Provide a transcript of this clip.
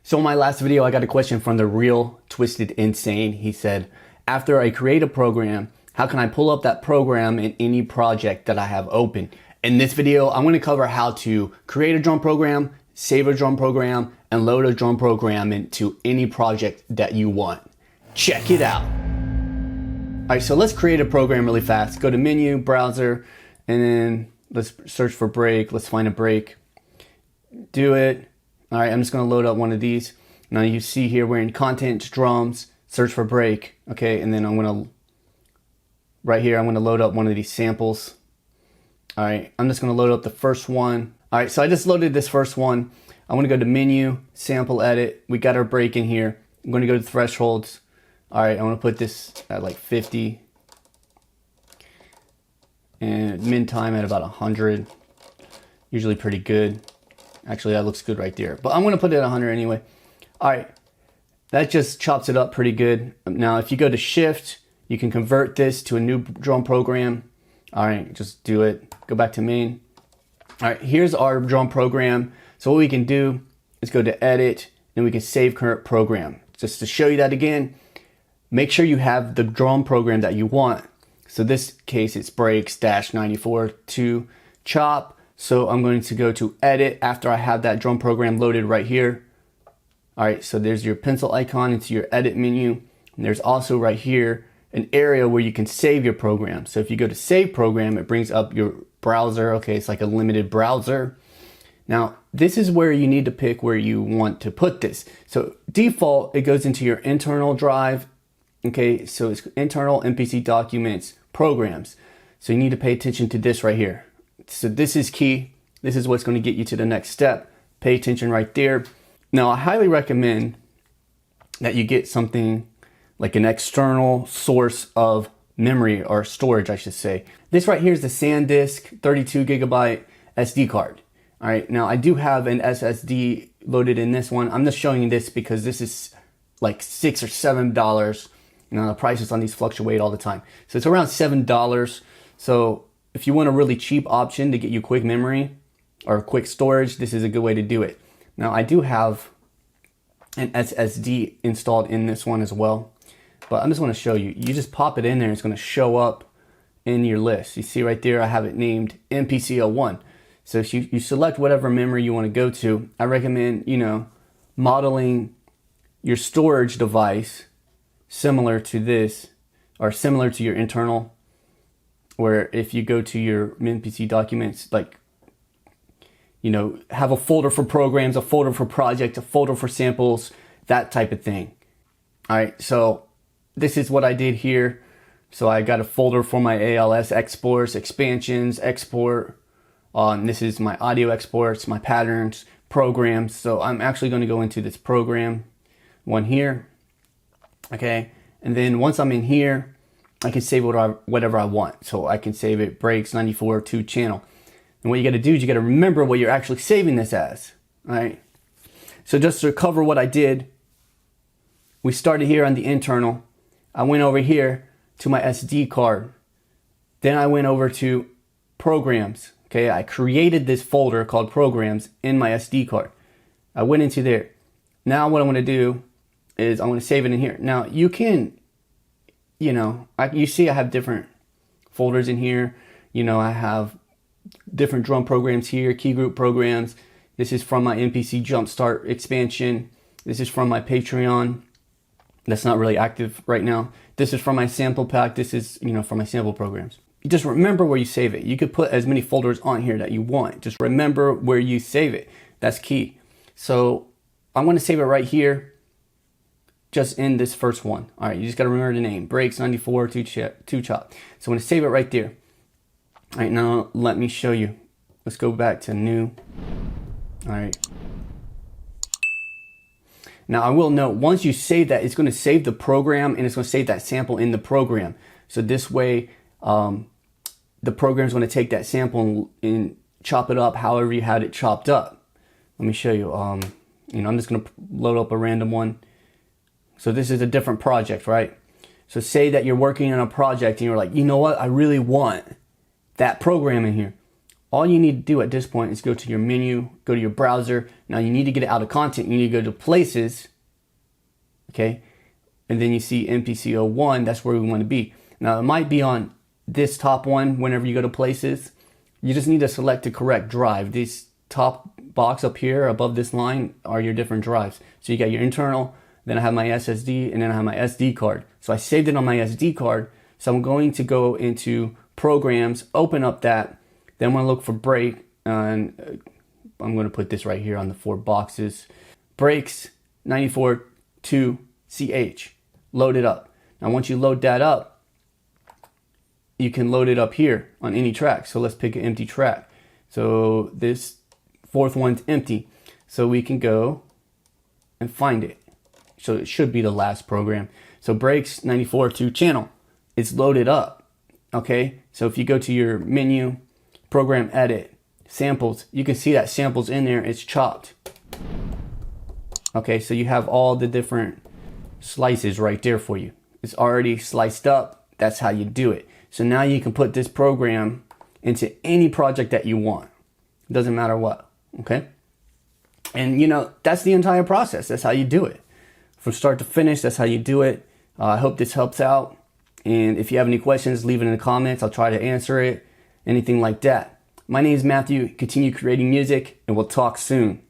So in my last video, I got a question from the Real Twisted Insane. He said, after I create a program, how can I pull up that program in any project that I have open? In this video, I'm going to cover how to create a drum program, save a drum program, and load a drum program into any project that you want. Check it out. All right, so let's create a program really fast. Go to menu, browser, and then let's search for break. Let's find a break. Do it. All right, I'm just going to load up one of these. Now you see here we're in content, drums, search for break. Okay, and then I'm going to, right here, I'm going to load up one of these samples. All right, I'm just going to load up the first one. All right, so I just loaded this first one. I'm going to go to menu, sample, edit. We got our break in here. I'm going to go to thresholds. All right, I want to put this at like 50. And min time at about 100. Usually pretty good. Actually, that looks good right there. But I'm going to put it at 100 anyway. All right, that just chops it up pretty good. Now, if you go to shift, you can convert this to a new drum program. All right, just do it. Go back to main. All right, here's our drum program. So what we can do is go to edit, and we can save current program. Just to show you that again, make sure you have the drum program that you want. So this case, it's breaks -94 to chop. So I'm going to go to edit after I have that drum program loaded right here. All right, so there's your pencil icon into your edit menu. And there's also right here an area where you can save your program. So if you go to save program, it brings up your browser. Okay, it's like a limited browser. Now, this is where you need to pick where you want to put this. So default, it goes into your internal drive. Okay, so it's internal MPC documents, programs. So you need to pay attention to this right here. So this is key. This is what's going to get you to the next step. Pay attention right there. Now, I highly recommend that you get something like an external source of memory or storage, I should say. This right here is the SanDisk 32 gigabyte SD card. All right, now I do have an SSD loaded in this one. I'm just showing you this because this is like $6 or $7. You know, the prices on these fluctuate all the time. So it's around $7. So if you want a really cheap option to get you quick memory or quick storage, this is a good way to do it. Now, I do have an SSD installed in this one as well, but I'm just going to show you. You just pop it in there, it's going to show up in your list. You see right there, I have it named MPC01. So if you select whatever memory you want to go to, I recommend, modeling your storage device similar to this or similar to your internal, where if you go to your MPC documents, like, have a folder for programs, a folder for projects, a folder for samples, that type of thing. All right, so this is what I did here. So I got a folder for my ALS exports, expansions, export. This is my audio exports, my patterns, programs. So I'm actually going to go into this program one here. Okay, and then once I'm in here, I can save whatever I want. So I can save it breaks 94 to channel. And what you got to do is you got to remember what you're actually saving this as. All right. So just to cover what I did, we started here on the internal. I went over here to my SD card. Then I went over to programs. Okay. I created this folder called programs in my SD card. I went into there. Now what I'm going to do is I'm going to save it in here. Now you can, you see I have different folders in here. I have different drum programs here, key group programs. This is from my MPC Jumpstart expansion. This is from my Patreon. That's not really active right now. This is from my sample pack. This is, from my sample programs. You just remember where you save it. You could put as many folders on here that you want. Just remember where you save it. That's key. So I'm going to save it right here. Just in this first one. All right, you just got to remember the name. Breaks 94 to chop. So I'm going to save it right there. All right, now let me show you. Let's go back to new. All right. Now I will note, once you save that, it's going to save the program and it's going to save that sample in the program. So this way, the program is going to take that sample and chop it up however you had it chopped up. Let me show you. I'm just going to load up a random one. So this is a different project, right? So say that you're working on a project and you're like, you know what? I really want that program in here. all you need to do at this point is go to your menu, go to your browser. Now you need to get it out of content. You need to go to places, okay? And then you see MPC 01, that's where we want to be. Now it might be on this top one whenever you go to places. You just need to select the correct drive. This top box up here above this line are your different drives. So you got your internal, then I have my SSD, and then I have my SD card. So I saved it on my SD card. So I'm going to go into programs, open up that, then I'm going to look for break, and I'm going to put this right here on the 4 boxes. Breaks 94.2CH. Load it up. Now once you load that up, you can load it up here on any track. So let's pick an empty track. So this 4th one's empty. So we can go and find it. So it should be the last program. So breaks 94.2 channel. It's loaded up. Okay. So if you go to your menu, program edit, samples, you can see that samples in there. It's chopped. Okay. So you have all the different slices right there for you. It's already sliced up. That's how you do it. So now you can put this program into any project that you want. It doesn't matter what. Okay. And you know, that's the entire process. That's how you do it. From start to finish, that's how you do it. I hope this helps out. And if you have any questions, leave it in the comments. I'll try to answer it. Anything like that. My name is Matthew. Continue creating music, and we'll talk soon.